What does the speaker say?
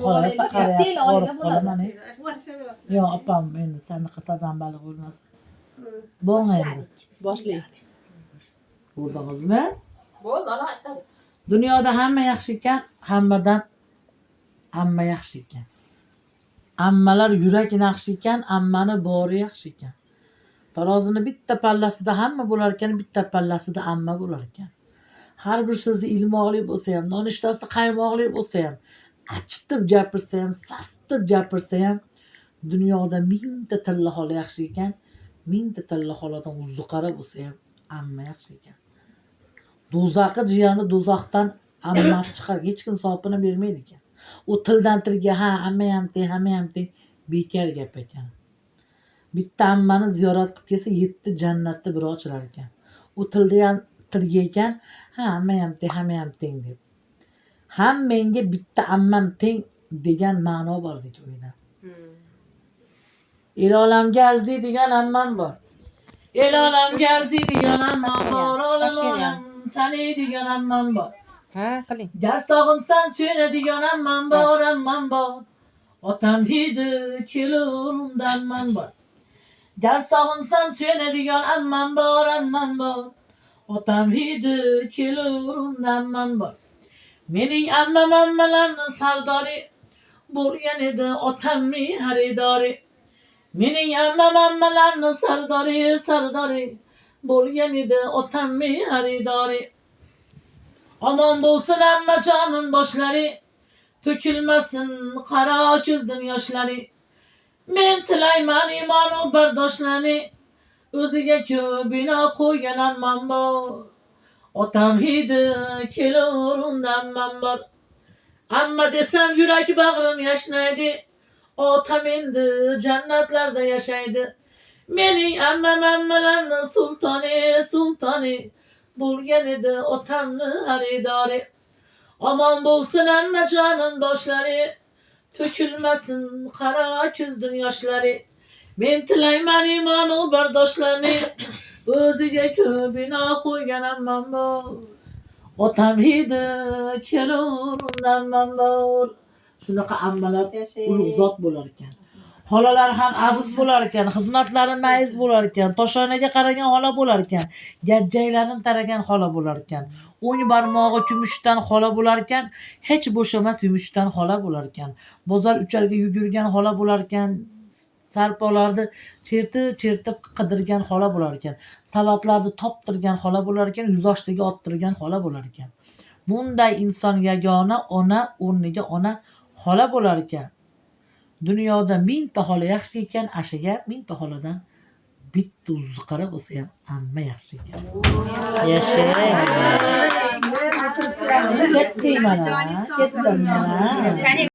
Xolos qarayapti, olib qolaman. Yo'q, opam endi sanaqa sazan baliq bo'lmas. Bo'ng endi. Boshlaydi. Bo'ldingizmi? Bo'ldi, ana. Dunyoda hamma yaxshi ekan, hammadan amma yaxshi ekan. Ammalar yurak yaxshi ekan, ammani bori yaxshi ekan. Tarozini bitta pallasida hamma bo'lar ekan, bitta pallasida amma bo'lar ekan. Har bir so'zi ilmoqli bo'lsa ham, nonushtasi qaymoqli bo'lsa ham, achitib gapirsa ham, sasitib gapirsa ham, dunyoda mingta tilla xola yaxshi ekan, mingta tilla xoladan uzuqara bo'lsa ham, amma yaxshi ekan. Do'zaxi jiyani do'zaxdan ammab chiqar, hech kim sopini bermaydi ekan. U tildan tilga ha, amma ham teng, hamma ham teng, bekar gap ekan. Bitta ammani ziyorat qilib kelsa, 7 jannatni bir ochilar ekan. U tilda ham tilga ekan, ha, hamma ham teng, hamma ham teng deb. Ham menga bitta ammam teng degan ma'no bor deydi o'yda. El olamga arziydigan ammam bor. El olamga arziydigan ammam bor, olam taniydigan ammam bor. Ha, qiling. Gar sog'insam suyunadigan ammam bor, ammam bor. Otam hidi kelurunda ammam bor. Gar sog'insam suyunadigan ammam bor, ammam bor. Otam hidi kelurunda ammam bor. Mening ammam ammalarning sardori bo'lgan edi, otamning xaridori. Mening ammam ammalarning sardori bo'lgan edi, otamning xaridori. Omon bo'lsin amma jonim boshlari, to'kilmasin qaro ko'zdan yoshlari. Men tilayman iymon u bardoshlarni, o'ziga ko'p bino qo'ygan ammam bor. Otam hidi kelurunda ammam bor. Amma desam yurak bag'rim yashnaydi, otam endi jannatlarda yashaydi. Mening ammam ammalarning sultoni bo'lgan edi, otamni xaridori. Omon bo'lsin amma jonim boshlari, to'kilmasin qaro ko'zdan yoshlari. Men tilayman iymon u bardoshlarni, o'ziga ko'p bino qo'ygan ammam bor. Otam hidi kelurunda ammam bor. Shunaqa ammalar ulug' zot bo'lar ekan. Xolalar ham aziz bo'lar ekan, xizmatlari mayiz bo'lar ekan, toshonaga qaragan xola bo'lar ekan, gajjaylarni taragan xola bo'lar ekan, o'ng barmog'i kumushdan xola bo'lar ekan, hech bo'shamas yumushdan xola bo'lar ekan. Bozor ucharga yugurgan xola bo'lar ekan, sarpolarni chertib qidirgan xola bo'lar ekan, savatlarni toptirgan xola bo'lar ekan, yuzoshiga ottirgan xola bo'lar ekan. Bunday inson yagona ona o'rniga ona xola bo'lar ekan. Dunyoda 1000 ta xola yaxshi ekan, ashaga 1000 ta xoladan bitta uzuqara bo'lsa ham amma yaxshi ekan. Yashay. Ketdim mana.